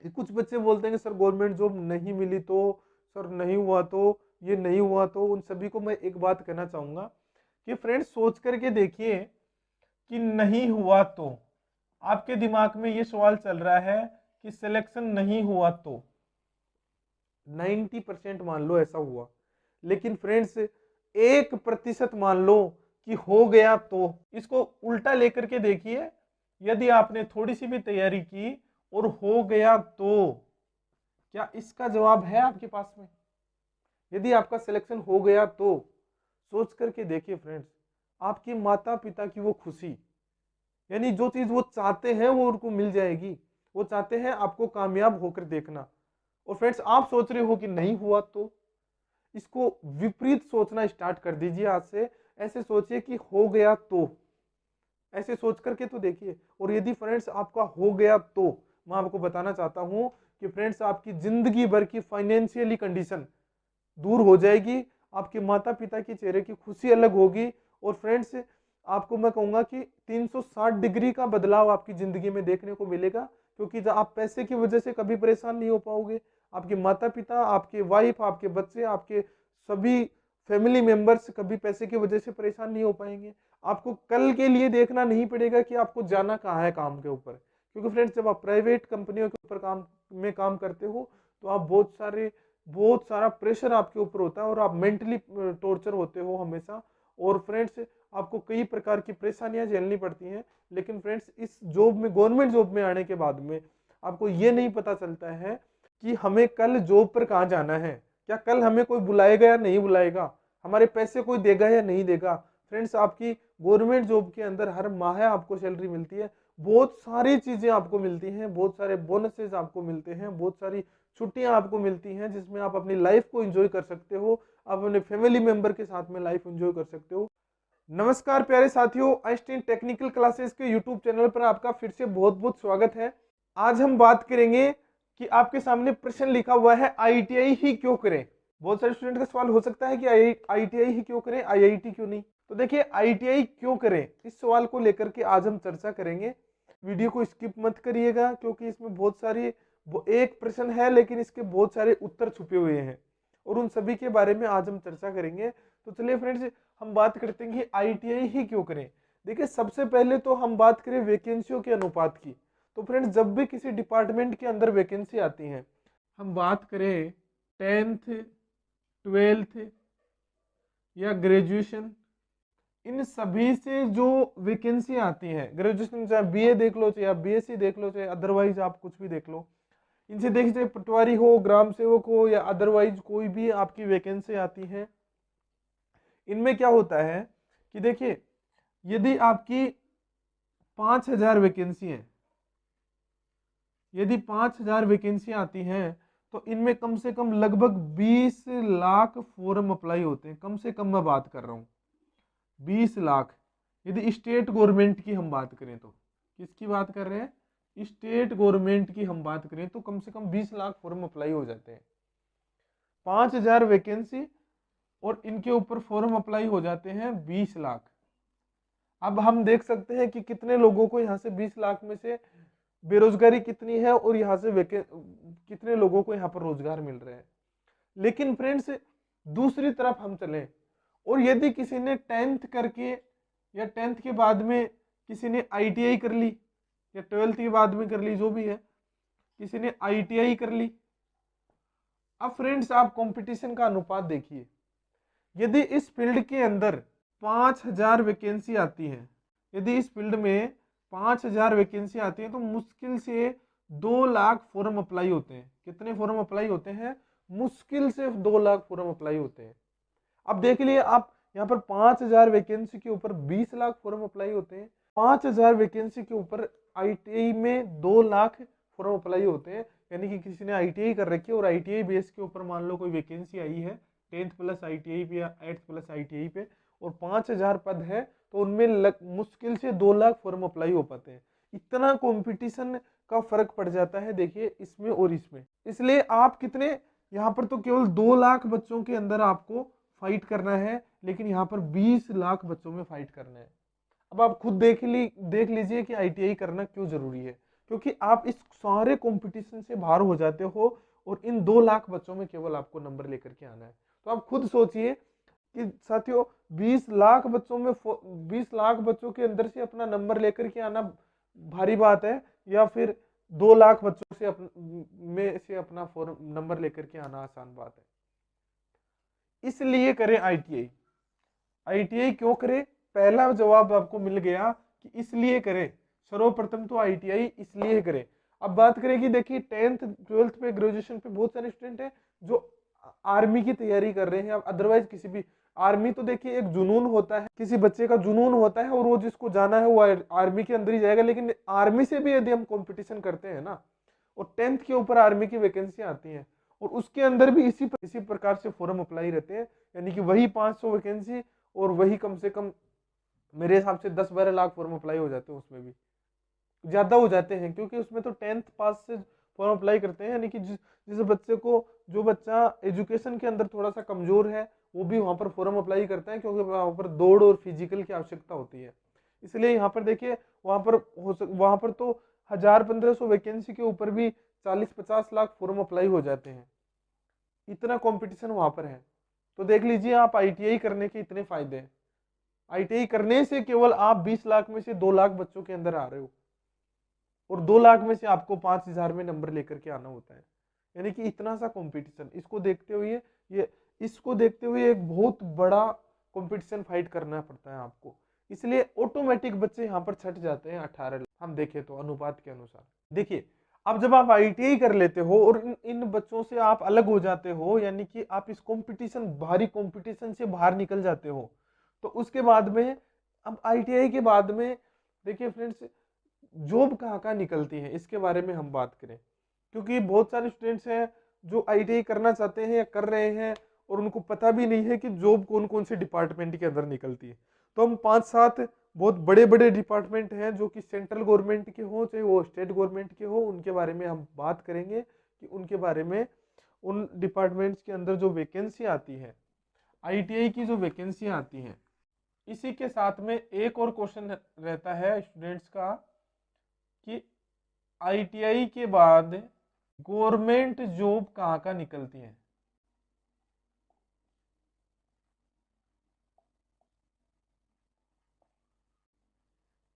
कुछ बच्चे बोलते हैं कि सर गवर्नमेंट जॉब नहीं मिली तो, सर नहीं हुआ तो, ये नहीं हुआ तो। उन सभी को मैं एक बात कहना चाहूंगा कि फ्रेंड्स सोच करके देखिए कि नहीं हुआ तो, आपके दिमाग में ये सवाल चल रहा है कि सिलेक्शन नहीं हुआ तो 90% मान लो ऐसा हुआ, लेकिन फ्रेंड्स 1% मान लो कि हो गया तो। इसको उल्टा लेकर के देखिए, यदि आपने थोड़ी सी भी तैयारी की और हो गया तो क्या इसका जवाब है आपके पास में? यदि आपका सिलेक्शन हो गया तो सोच करके देखिए फ्रेंड्स, आपके माता पिता की वो खुशी, यानी जो चीज वो चाहते हैं वो उनको मिल जाएगी। वो चाहते हैं आपको कामयाब होकर देखना। और फ्रेंड्स आप सोच रहे हो कि नहीं हुआ तो, इसको विपरीत सोचना स्टार्ट कर दीजिए आज से। ऐसे सोचिए कि हो गया तो, ऐसे सोच करके तो देखिए। और यदि फ्रेंड्स आपका हो गया तो मैं आपको बताना चाहता हूं कि फ्रेंड्स आपकी जिंदगी भर की फाइनेंशियली कंडीशन दूर हो जाएगी, आपके माता पिता के चेहरे की खुशी अलग होगी। और फ्रेंड्स आपको मैं कहूंगा कि 360 डिग्री का बदलाव आपकी जिंदगी में देखने को मिलेगा, क्योंकि जब आप पैसे की वजह से कभी परेशान नहीं हो पाओगे, आपके माता पिता, आपके वाइफ, आपके बच्चे, आपके सभी फैमिली मेंबर्स कभी पैसे की वजह से परेशान नहीं हो पाएंगे। आपको कल के लिए देखना नहीं पड़ेगा कि आपको जाना कहाँ है काम के ऊपर, क्योंकि फ्रेंड्स जब आप प्राइवेट कंपनियों के ऊपर काम करते हो तो आप बहुत सारा प्रेशर आपके ऊपर होता है और आप मेंटली टॉर्चर होते हो हमेशा। और फ्रेंड्स आपको कई प्रकार की परेशानियां झेलनी पड़ती हैं। लेकिन फ्रेंड्स इस जॉब में, गवर्नमेंट जॉब में आने के बाद में आपको ये नहीं पता चलता है कि हमें कल जॉब पर कहाँ जाना है, क्या कल हमें कोई बुलाएगा या नहीं बुलाएगा, हमारे पैसे कोई देगा या नहीं देगा। फ्रेंड्स आपकी गवर्नमेंट जॉब के अंदर हर माह आपको सैलरी मिलती है, बहुत सारी चीजें आपको मिलती हैं, बहुत सारे बोनसेस आपको मिलते हैं, बहुत सारी छुट्टियां आपको मिलती हैं जिसमें आप अपनी लाइफ को एंजॉय कर सकते हो, आप अपने फैमिली मेंबर के साथ में लाइफ एंजॉय कर सकते हो। नमस्कार प्यारे साथियों, आइंस्टीन टेक्निकल क्लासेस के यूट्यूब चैनल पर आपका फिर से बहुत बहुत स्वागत है। आज हम बात करेंगे कि आपके सामने प्रश्न लिखा हुआ है आईटीआई ही क्यों करें। बहुत सारे स्टूडेंट का सवाल हो सकता है कि आईटीआई ही क्यों करें, आईआईटी क्यों नहीं। तो देखिए आईटीआई क्यों करें, इस सवाल को लेकर के आज हम चर्चा करेंगे। वीडियो को स्किप मत करिएगा, क्योंकि इसमें बहुत सारी, एक प्रश्न है लेकिन इसके बहुत सारे उत्तर छुपे हुए हैं और उन सभी के बारे में आज हम चर्चा करेंगे। तो चलिए फ्रेंड्स हम बात करते हैं कि आईटीआई ही क्यों करें। देखिए सबसे पहले तो हम बात करें वैकेंसियों के अनुपात की। तो फ्रेंड्स जब भी किसी डिपार्टमेंट के अंदर वैकेंसी आती है, हम बात करें 10th 12th या ग्रेजुएशन, इन सभी से जो वैकेंसी आती है, ग्रेजुएशन चाहे बीए देख लो, चाहे बीएससी देख लो, चाहे अदरवाइज आप कुछ भी देख लो, इनसे देखिए चाहे पटवारी हो, ग्राम सेवक हो या अदरवाइज कोई भी आपकी वैकेंसी आती है, इनमें क्या होता है कि देखिए यदि आपकी 5,000 वैकेंसी है, यदि 5,000 वैकेंसी आती हैं तो इनमें कम से कम लगभग 20 लाख फॉर्म अप्लाई होते हैं। कम से कम मैं बात कर रहा हूँ 20 लाख। यदि स्टेट गवर्नमेंट की हम बात करें तो, किसकी बात कर रहे हैं, स्टेट गवर्नमेंट की हम बात करें तो कम से कम 20 लाख फॉर्म अप्लाई हो जाते हैं। 5,000 वैकेंसी और इनके ऊपर फॉर्म अप्लाई हो जाते हैं 20 लाख। अब हम देख सकते हैं कि कितने लोगों को यहाँ से 20 लाख में से बेरोजगारी कितनी है और यहाँ से कितने लोगों को यहाँ पर रोजगार मिल रहे हैं। लेकिन फ्रेंड्स दूसरी तरफ हम चलें और यदि किसी ने 10th करके या 10th के बाद में किसी ने आईटीआई कर ली या 12th के बाद में कर ली, जो भी है, किसी ने आईटीआई कर ली। अब फ्रेंड्स आप कंपटीशन का अनुपात देखिए, यदि इस फील्ड के अंदर 5,000 वैकेंसी आती है, यदि इस फील्ड में 5,000 वैकेंसी आती है तो मुश्किल से 2 लाख फॉर्म अप्लाई होते हैं। कितने फॉर्म अप्लाई होते हैं, मुश्किल से 2 लाख फॉर्म अप्लाई होते हैं। अब देख लिए आप यहाँ पर 5,000 वैकेंसी के ऊपर 20 लाख फॉर्म अप्लाई होते हैं। 5,000 वैकेंसी के ऊपर आईटीआई में 2 लाख फॉर्म अप्लाई होते हैं। यानी कि किसी ने आईटीआई कर रखी है और आईटीआई बेस के ऊपर मान लो कोई वैकेंसी आई है 10th प्लस आईटीआई पे या 8th प्लस आईटीआई पे और 5,000 पद है तो उनमें मुश्किल से 2 लाख फॉर्म अप्लाई हो पाते हैं। इतना कंपटीशन का फर्क पड़ जाता है देखिए इसमें और इसमें। इसलिए आप कितने, यहाँ पर तो केवल 2 लाख बच्चों के अंदर आपको फाइट करना है, लेकिन यहाँ पर 20 लाख बच्चों में फाइट करना है। अब आप खुद देख लीजिए कि आईटीआई करना क्यों जरूरी है। क्योंकि आप इस सारे कंपटीशन से बाहर हो जाते हो और इन 2 लाख बच्चों में केवल आपको नंबर लेकर के आना है। तो आप खुद सोचिए कि साथियों 20 लाख बच्चों में 20 लाख बच्चों के अंदर से अपना नंबर लेकर के आना भारी बात है, या फिर 2 लाख बच्चों से में से अपना नंबर लेकर के आना आसान बात है। इसलिए करें आईटीआई। आईटीआई क्यों करें? पहला जवाब आपको मिल गया कि इसलिए करें। सर्वप्रथम तो आईटीआई इसलिए करें। अब बात करें कि देखिए 10th 12th पे, ग्रेजुएशन पे बहुत सारे स्टूडेंट हैं जो आर्मी की तैयारी कर रहे हैं, अब अदरवाइज किसी भी आर्मी तो देखिए एक जुनून होता है, किसी बच्चे का जुनून होता है और वो जिसको जाना है वो आर्मी के अंदर ही जाएगा। लेकिन आर्मी से भी यदि हम कंपटीशन करते हैं ना, और 10th के ऊपर आर्मी की वैकेंसी आती है और उसके अंदर भी इसी प्रकार से फॉर्म अप्लाई रहते हैं, यानी कि वही 500 वैकेंसी और वही कम से कम मेरे हिसाब से 10-12 लाख फॉर्म अप्लाई हो जाते हैं, उसमें भी ज्यादा हो जाते हैं, क्योंकि उसमें तो 10th पास से फॉर्म अप्लाई करते हैं। यानी कि जिस बच्चे को, जो बच्चा एजुकेशन के अंदर थोड़ा सा कमजोर है, वो भी वहां पर फॉर्म अप्लाई करता है, क्योंकि वहां पर दौड़ और फिजिकल की आवश्यकता होती है। इसलिए यहाँ पर देखिए वहां पर तो 1000-1500 वैकेंसी के ऊपर भी 40-50 लाख फॉर्म अप्लाई हो जाते हैं। इतना कंपटीशन वहां पर है। तो देख लीजिए आप आईटीआई करने के इतने फायदे हैं। आईटीआई करने से केवल आप 20 लाख में से 2 लाख बच्चों के अंदर आ रहे हो, और 2 लाख में से आपको 5000 में नंबर लेकर के आना होता है। यानी कि इतना सा कंपटीशन, इसको देखते हुए एक बहुत बड़ा कंपटीशन फाइट करना पड़ता है आपको। इसलिए ऑटोमेटिक बच्चे यहाँ पर छट जाते हैं 18 लाख, हम देखें तो अनुपात के अनुसार। देखिए अब जब आप आईटीआई कर लेते हो और इन बच्चों से आप अलग हो जाते हो, यानी कि आप इस कंपटीशन, भारी कंपटीशन से बाहर निकल जाते हो, तो उसके बाद में, अब आईटीआई के बाद में देखिए फ्रेंड्स, जॉब कहाँ कहाँ निकलती है इसके बारे में हम बात करें। क्योंकि बहुत सारे स्टूडेंट्स हैं जो आईटीआई करना चाहते हैं या कर रहे हैं और उनको पता भी नहीं है कि जॉब कौन कौन से डिपार्टमेंट के अंदर निकलती है। तो हम 5-7 बहुत बड़े बड़े डिपार्टमेंट हैं जो कि सेंट्रल गवर्नमेंट के हो चाहे वो स्टेट गवर्नमेंट के हो, उनके बारे में हम बात करेंगे कि उनके बारे में, उन डिपार्टमेंट्स के अंदर जो वैकेंसी आती है, आईटीआई की जो वैकेंसी आती है। इसी के साथ में एक और क्वेश्चन रहता है स्टूडेंट्स का कि आईटीआई के बाद गवर्नमेंट जॉब कहाँ का निकलती है।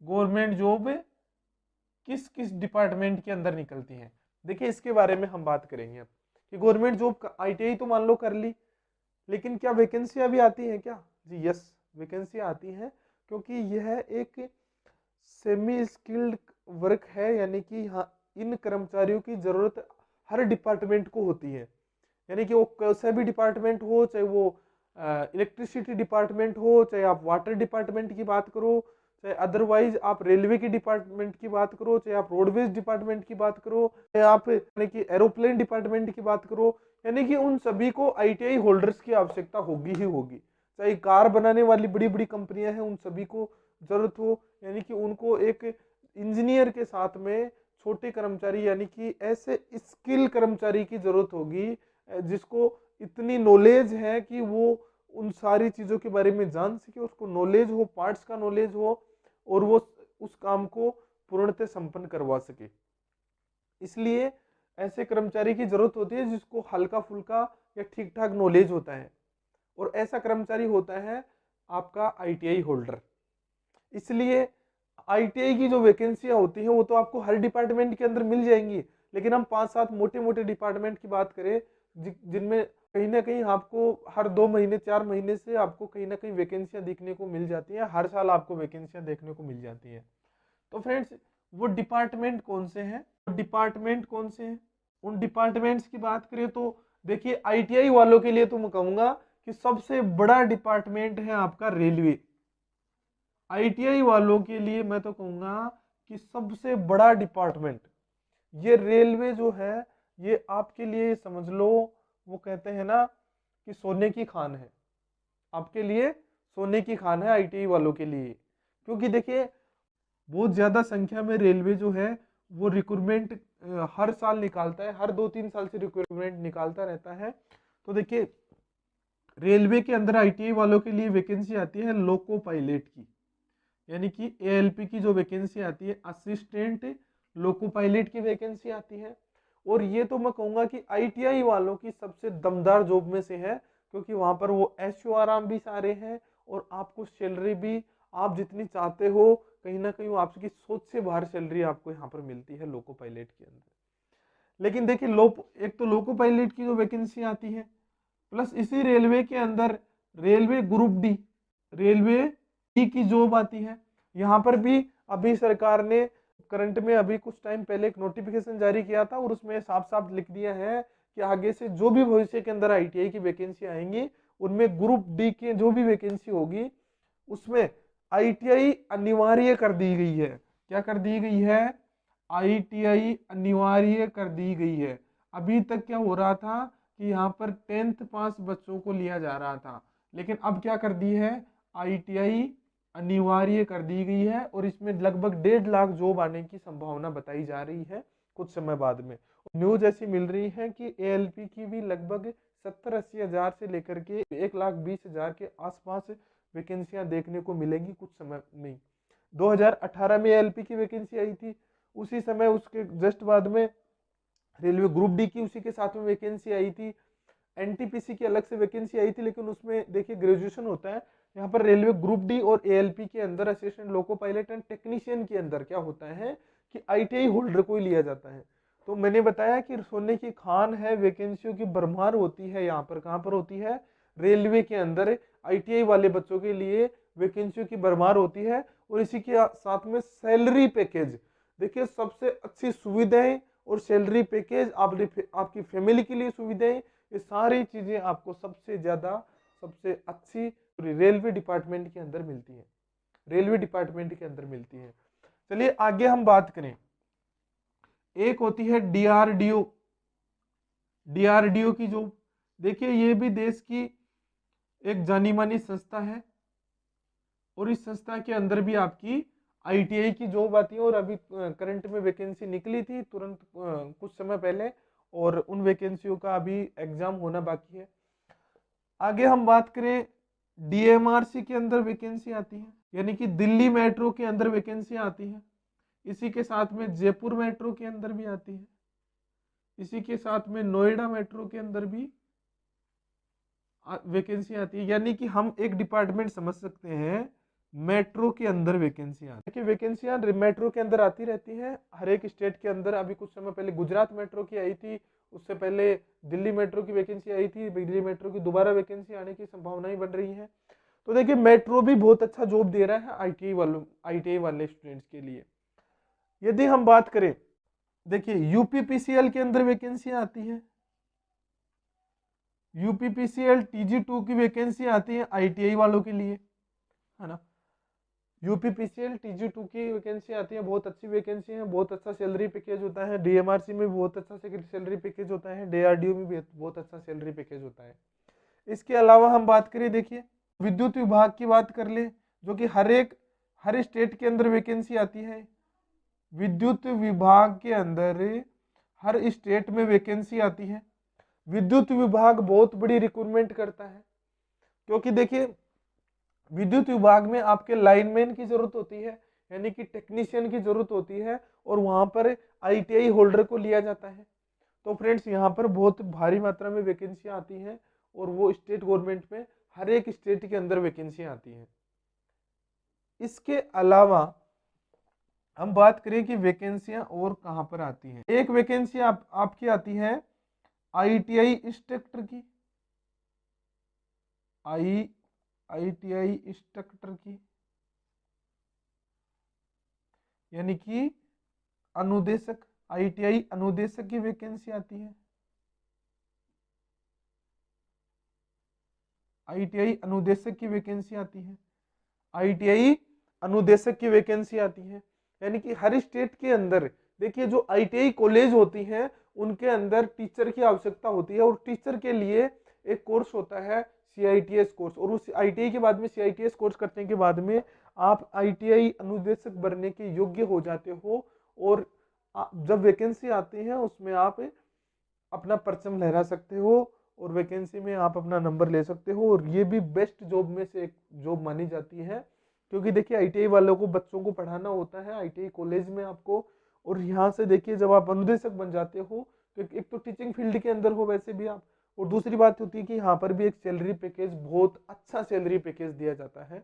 गवर्नमेंट जॉब किस किस डिपार्टमेंट के अंदर निकलती है, देखिए इसके बारे में हम बात करेंगे अब कि गवर्नमेंट जॉब आईटीआई तो मान लो कर ली, लेकिन क्या वैकेंसियां भी आती हैं क्या? जी यस, वैकेंसी आती हैं, क्योंकि यह एक सेमी स्किल्ड वर्क है। यानी कि यहाँ इन कर्मचारियों की जरूरत हर डिपार्टमेंट को होती है। यानी कि वो कैसा भी डिपार्टमेंट हो, चाहे वो इलेक्ट्रिसिटी डिपार्टमेंट हो, चाहे आप वाटर डिपार्टमेंट की बात करो, चाहे अदरवाइज आप रेलवे की डिपार्टमेंट की बात करो, चाहे आप रोडवेज डिपार्टमेंट की बात करो, चाहे आप यानी कि एरोप्लेन डिपार्टमेंट की बात करो, यानी कि उन सभी को आईटीआई होल्डर्स की आवश्यकता होगी ही होगी। चाहे कार बनाने वाली बड़ी बड़ी कंपनियां हैं, उन सभी को जरूरत हो, यानी कि उनको एक इंजीनियर के साथ में छोटे कर्मचारी, यानी कि ऐसे स्किल कर्मचारी की जरूरत होगी जिसको इतनी नॉलेज है कि वो उन सारी चीजों के बारे में जान सके, उसको नॉलेज हो, पार्ट्स का नॉलेज हो, और वो उस काम को पूर्णतः संपन्न करवा सके। इसलिए ऐसे कर्मचारी की जरूरत होती है जिसको हल्का फुल्का या ठीक ठाक नॉलेज होता है, और ऐसा कर्मचारी होता है आपका आईटीआई होल्डर। इसलिए आईटीआई की जो वैकेंसियां होती हैं वो तो आपको हर डिपार्टमेंट के अंदर मिल जाएंगी, लेकिन हम 5-7 मोटे मोटे डिपार्टमेंट की बात करें जिनमें कहीं ना कहीं आपको हर 2 महीने 4 महीने से आपको कहीं ना कहीं वैकेंसियां दिखने को मिल जाती हैं, हर साल आपको वैकेंसियां देखने को मिल जाती हैं। तो फ्रेंड्स वो डिपार्टमेंट कौन से हैं, उन डिपार्टमेंट्स की बात करें तो देखिए आईटीआई वालों के लिए तो मैं कहूंगा कि सबसे बड़ा डिपार्टमेंट है आपका रेलवे। आईटीआई वालों के लिए मैं तो कहूंगा कि सबसे बड़ा डिपार्टमेंट ये रेलवे जो है, ये आपके लिए समझ लो, वो कहते हैं ना कि सोने की खान है, आपके लिए सोने की खान है आईटीआई वालों के लिए। क्योंकि देखिए बहुत ज्यादा संख्या में रेलवे जो है वो रिक्रूटमेंट हर साल निकालता है, हर 2-3 साल से रिक्रूटमेंट निकालता रहता है। तो देखिए रेलवे के अंदर आईटीआई वालों के लिए वैकेंसी आती है लोको पायलट की, यानी कि एएलपी की जो वैकेंसी आती है, असिस्टेंट लोको पायलट की वैकेंसी आती है। और ये तो मैं कहूँगा कि आईटीआई वालों की सबसे दमदार जॉब में से है, क्योंकि वहाँ पर वो ऐशो आराम भी सारे हैं और आपको सैलरी भी आप जितनी चाहते हो, कहीं ना कहीं वो आपकी सोच से बाहर सैलरी आपको यहाँ पर मिलती है लोको पायलट के अंदर। लेकिन देखिए एक तो लोको पायलट की जो वैकेंसी आती है, प्लस इसी रेलवे के अंदर railway group D, railway D की जॉब आती है। यहाँ पर भी अभी सरकार ने करंट में अभी कुछ टाइम पहले एक नोटिफिकेशन जारी किया था और उसमें साफ साफ लिख दिया है कि आगे से जो भी भविष्य के अंदर आईटीआई की वैकेंसी आएंगी, उनमें ग्रुप डी की जो भी वैकेंसी होगी उसमें आईटीआई अनिवार्य कर दी गई है। क्या कर दी गई है? आईटीआई अनिवार्य कर दी गई है। अभी तक क्या हो रहा था कि यहाँ पर 10th पास बच्चों को लिया जा रहा था, लेकिन अब क्या कर दी है? आईटीआई अनिवार्य कर दी गई है और इसमें लगभग 1.5 लाख जॉब आने की संभावना बताई जा रही है कुछ समय बाद में। न्यूज ऐसी मिल रही है कि एएलपी की भी लगभग 70-80 हजार से लेकर के 1,20,000 के आसपास वैकेंसियां देखने को मिलेंगी कुछ समय में। 2018 में एएलपी की वैकेंसी आई थी, उसी समय उसके जस्ट बाद में रेलवे ग्रुप डी की उसी के साथ में वैकेंसी आई थी। एनटीपीसी की अलग से वैकेंसी आई थी, लेकिन उसमें देखिए ग्रेजुएशन होता है। यहाँ पर रेलवे ग्रुप डी और एएलपी के अंदर assistant loco pilot and technician के अंदर क्या होता है कि आईटीआई होल्डर को ही लिया जाता है। तो मैंने बताया कि सोने की खान है, वैकेंसियों की भरमार होती है। यहाँ पर कहाँ पर होती है? रेलवे के अंदर आईटीआई वाले बच्चों के लिए वैकेंसियों की भरमार होती है। और इसी के साथ में सैलरी पैकेज, देखिए सबसे अच्छी सुविधाएं और सैलरी पैकेज, आपकी फैमिली के लिए सुविधाएं, ये सारी चीजें आपको सबसे ज्यादा सबसे अच्छी रेलवे डिपार्टमेंट के अंदर मिलती है, रेलवे डिपार्टमेंट के अंदर मिलती है। चलिए आगे हम बात करें। एक होती है डीआरडीओ, डीआरडीओ की जो देखिए ये भी देश की एक जानी मानी संस्था है और इस संस्था के अंदर भी आपकी आईटीआई की जॉब आती है। और अभी करंट में वैकेंसी निकली थी तुरंत कुछ समय पहले, और उन वैकेंसियों का अभी एग्जाम होना बाकी है। आगे हम बात करें, डीएमआरसी के अंदर वैकेंसी आती है, यानी कि दिल्ली मेट्रो के अंदर वैकेंसी आती है। इसी के साथ में जयपुर मेट्रो के अंदर भी आती है। इसी के साथ में नोएडा मेट्रो के अंदर भी वैकेंसी आती है। यानी कि हम एक डिपार्टमेंट समझ सकते हैं मेट्रो के अंदर वैकेंसी आती है। वैकेंसियां मेट्रो के अंदर आती रहती हैं हर एक स्टेट के अंदर। अभी कुछ समय पहले गुजरात मेट्रो की आई थी, उससे पहले दिल्ली मेट्रो की वैकेंसी आई थी। दिल्ली मेट्रो की दोबारा वैकेंसी आने की संभावनाएं बन रही है। तो देखिए मेट्रो भी बहुत अच्छा जॉब दे रहा है आईटीआई वाले स्टूडेंट्स के लिए। यदि हम बात करें, देखिए यूपीपीसीएल के अंदर वैकेंसी आती है, यूपीपीसीएल टीजी2 की वैकेंसी आती है आईटीआई वालों के लिए, है ना। यूपीपीसीएल टीजी2 की वैकेंसी आती है, बहुत अच्छी वैकेंसी है, बहुत अच्छा सैलरी पैकेज होता है। डीएमआरसी में बहुत अच्छा सैलरी पैकेज होता है, डीआरडीओ में भी बहुत अच्छा सैलरी पैकेज होता है। इसके अलावा हम बात करें, देखिए विद्युत विभाग की बात कर ले, जो कि हर स्टेट के अंदर वैकेंसी आती है। विद्युत विभाग के अंदर हर स्टेट में वैकेंसी आती है। विद्युत विभाग बहुत बड़ी रिक्रूटमेंट करता है, क्योंकि देखिए विद्युत विभाग में आपके लाइनमैन की जरूरत होती है, यानी कि टेक्नीशियन की जरूरत होती है, और वहां पर आईटीआई होल्डर को लिया जाता है। तो फ्रेंड्स यहाँ पर बहुत भारी मात्रा में वैकेंसियां आती हैं, और वो स्टेट गवर्नमेंट में हर एक स्टेट के अंदर वैकेंसियां आती हैं। इसके अलावा हम बात करें कि वैकेंसियां और कहां पर आती हैं। एक वैकेंसी आपकी आती है आईटीआई इंस्ट्रक्टर की, आईटीआई इंस्ट्रक्टर की, यानी कि अनुदेशक, आईटीआई अनुदेशक की वैकेंसी आती है। आईटीआई अनुदेशक की वैकेंसी आती है, आईटीआई अनुदेशक की वैकेंसी आती है। यानी कि हर स्टेट के अंदर देखिए जो आईटीआई कॉलेज होती हैं उनके अंदर टीचर की आवश्यकता होती है, और टीचर के लिए एक कोर्स होता है सीआईटीएस कोर्स, और उस आईटीआई के बाद में सीआईटीएस कोर्स करने के बाद में आप आईटीआई अनुदेशक बनने के योग्य हो जाते हो, और जब वैकेंसी आती है उसमें आप अपना परचम लहरा सकते हो, और वैकेंसी में आप अपना नंबर ले सकते हो। और ये भी बेस्ट जॉब में से एक जॉब मानी जाती है, क्योंकि देखिए आईटीआई वालों को बच्चों को पढ़ाना होता है आईटीआई कॉलेज में आपको, और यहाँ से देखिए जब आप अनुदेशक बन जाते हो तो एक तो टीचिंग फील्ड के अंदर हो वैसे भी आप, और दूसरी बात होती है कि यहाँ पर भी एक सैलरी पैकेज, बहुत अच्छा सैलरी पैकेज दिया जाता है।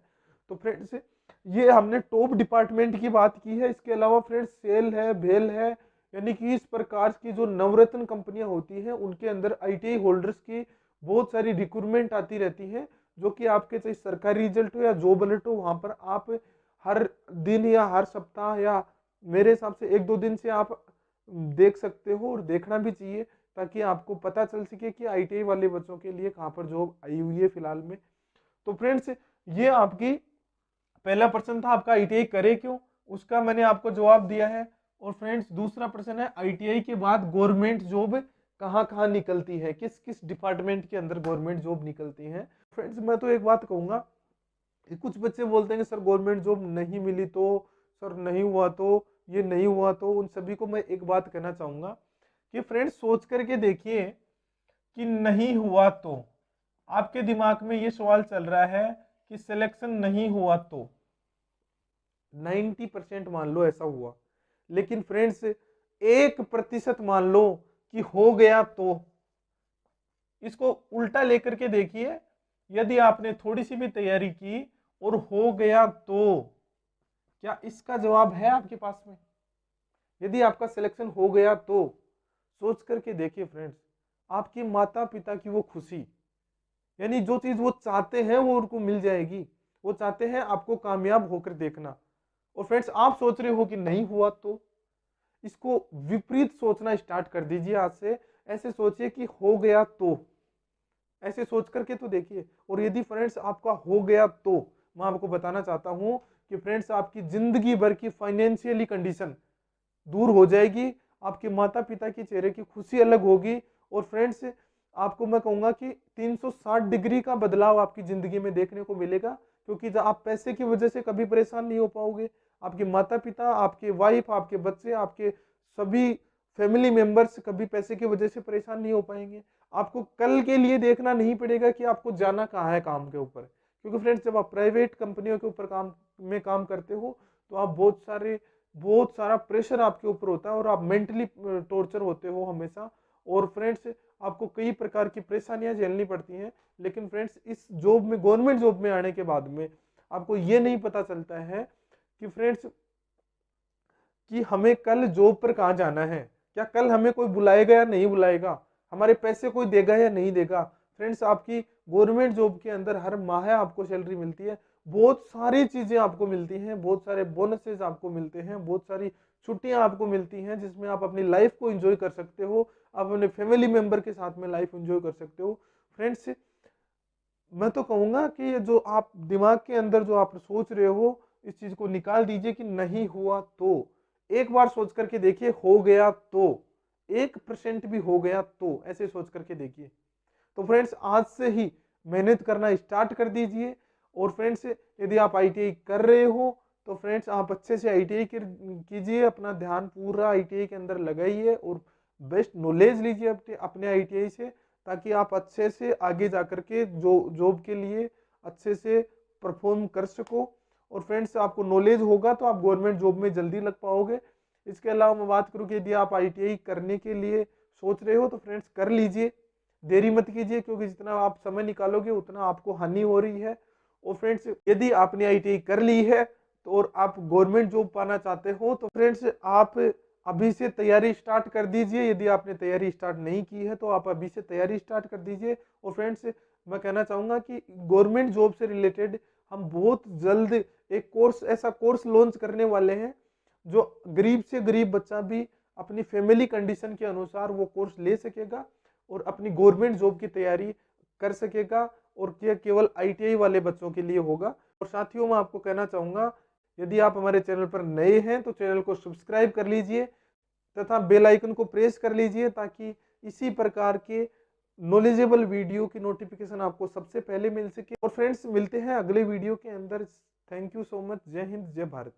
तो फ्रेंड्स ये हमने टॉप डिपार्टमेंट की बात की है। इसके अलावा फ्रेंड्स सेल है, भेल है, यानी कि इस प्रकार की जो नवरत्न कंपनियां होती हैं उनके अंदर आईटीआई होल्डर्स की बहुत सारी रिक्रूटमेंट आती रहती है, जो कि आपके चाहे सरकारी रिजल्ट हो या जॉब अलर्ट हो, वहां पर आप हर दिन या हर सप्ताह या मेरे हिसाब से 1-2 दिन से आप देख सकते हो, और देखना भी चाहिए ताकि आपको पता चल सके कि आईटीआई वाले बच्चों के लिए कहाँ पर जॉब आई हुई है फिलहाल में। तो फ्रेंड्स ये आपकी पहला प्रश्न था आपका आईटीआई करे क्यों, उसका मैंने आपको जवाब दिया है। और फ्रेंड्स दूसरा प्रश्न है आईटीआई के बाद गवर्नमेंट जॉब कहाँ कहाँ निकलती है, किस किस डिपार्टमेंट के अंदर गवर्नमेंट जॉब निकलती है। फ्रेंड्स मैं तो एक बात कहूंगा, कुछ बच्चे बोलते हैं कि सर गवर्नमेंट जॉब नहीं मिली तो, सर नहीं हुआ तो, ये नहीं हुआ तो, उन सभी को मैं एक बात कहना चाहूंगा कि फ्रेंड्स सोच करके देखिए कि नहीं हुआ तो, आपके दिमाग में ये सवाल चल रहा है कि सिलेक्शन नहीं हुआ तो 90% मान लो ऐसा हुआ, लेकिन फ्रेंड्स 1% मान लो कि हो गया तो, इसको उल्टा लेकर के देखिए। यदि आपने थोड़ी सी भी तैयारी की और हो गया तो, क्या इसका जवाब है आपके पास में? यदि आपका सिलेक्शन हो गया तो सोच करके देखिए फ्रेंड्स, आपके माता पिता की वो खुशी, यानी जो चीज वो चाहते हैं वो उनको मिल जाएगी। वो चाहते हैं आपको कामयाब होकर देखना। और फ्रेंड्स आप सोच रहे हो कि नहीं हुआ तो, इसको विपरीत सोचना स्टार्ट कर दीजिए आज से। ऐसे सोचिए कि हो गया तो, ऐसे सोच करके तो देखिए। और यदि फ्रेंड्स आपका हो गया तो मैं आपको बताना चाहता हूं कि फ्रेंड्स आपकी जिंदगी भर की फाइनेंशियली कंडीशन दूर हो जाएगी, आपके माता पिता के चेहरे की खुशी अलग होगी। और फ्रेंड्स आपको मैं कहूंगा कि 360 डिग्री का बदलाव आपकी जिंदगी में देखने को मिलेगा, क्योंकि जब आप पैसे की वजह से कभी परेशान नहीं हो पाओगे, आपके माता पिता, आपके वाइफ, आपके बच्चे, आपके सभी फैमिली मेंबर्स कभी पैसे की वजह से परेशान नहीं हो पाएंगे। आपको कल के लिए देखना नहीं पड़ेगा कि आपको जाना कहाँ है काम के ऊपर, क्योंकि फ्रेंड्स जब आप प्राइवेट कंपनियों के ऊपर काम करते हो तो आप बहुत सारा प्रेशर आपके ऊपर होता है और आप मेंटली टॉर्चर होते हो हमेशा। और फ्रेंड्स आपको कई प्रकार की परेशानियां झेलनी पड़ती हैं। लेकिन फ्रेंड्स इस जॉब में, गवर्नमेंट जॉब में आने के बाद में आपको ये नहीं पता चलता है कि फ्रेंड्स कि हमें कल जॉब पर कहाँ जाना है, क्या कल हमें कोई बुलाएगा या नहीं बुलाएगा, हमारे पैसे कोई देगा या नहीं देगा। फ्रेंड्स आपकी गवर्नमेंट जॉब के अंदर हर माह आपको सैलरी मिलती है, बहुत सारी चीजें आपको मिलती हैं, बहुत सारे बोनसेस आपको मिलते हैं, बहुत सारी छुट्टियां आपको मिलती हैं जिसमें आप अपनी लाइफ को एंजॉय कर सकते हो, आप अपने फैमिली मेंबर के साथ में लाइफ एंजॉय कर सकते हो। फ्रेंड्स मैं तो कहूंगा कि ये जो आप दिमाग के अंदर जो आप सोच रहे हो, इस चीज को निकाल दीजिए कि नहीं हुआ तो। एक बार सोच करके देखिए हो गया तो, 1% भी हो गया तो, ऐसे सोच करके देखिए। तो फ्रेंड्स आज से ही मेहनत करना स्टार्ट कर दीजिए। और फ्रेंड्स यदि आप आईटीआई कर रहे हो तो फ्रेंड्स आप अच्छे से आईटीआई कीजिए, अपना ध्यान पूरा आईटीआई के अंदर लगाइए और बेस्ट नॉलेज लीजिए अपने आईटीआई से, ताकि आप अच्छे से आगे जा करके जो जॉब के लिए अच्छे से परफॉर्म कर सको। और फ्रेंड्स आपको नॉलेज होगा तो आप गवर्नमेंट जॉब में जल्दी लग पाओगे। इसके अलावा मैं बात करूँ कि यदि आप आईटीआई करने के लिए सोच रहे हो तो फ्रेंड्स कर लीजिए, देरी मत कीजिए, क्योंकि जितना आप समय निकालोगे उतना आपको हानि हो रही है। और फ्रेंड्स यदि आपने आईटीआई कर ली है तो और आप गवर्नमेंट जॉब पाना चाहते हो तो फ्रेंड्स आप अभी से तैयारी स्टार्ट कर दीजिए। यदि आपने तैयारी स्टार्ट नहीं की है तो आप अभी से तैयारी स्टार्ट कर दीजिए। और फ्रेंड्स मैं कहना चाहूँगा कि गवर्नमेंट जॉब से रिलेटेड हम बहुत जल्द एक कोर्स, ऐसा कोर्स लॉन्च करने वाले हैं जो गरीब से गरीब बच्चा भी अपनी फैमिली कंडीशन के अनुसार वो कोर्स ले सकेगा और अपनी गवर्नमेंट जॉब की तैयारी कर सकेगा। और यह केवल आईटीआई वाले बच्चों के लिए होगा। और साथियों मैं आपको कहना चाहूँगा, यदि आप हमारे चैनल पर नए हैं तो चैनल को सब्सक्राइब कर लीजिए तथा बेल आइकन को प्रेस कर लीजिए, ताकि इसी प्रकार के नॉलेजेबल वीडियो की नोटिफिकेशन आपको सबसे पहले मिल सके। और फ्रेंड्स मिलते हैं अगले वीडियो के अंदर। Thank you so much. जय हिंद, जय भारत।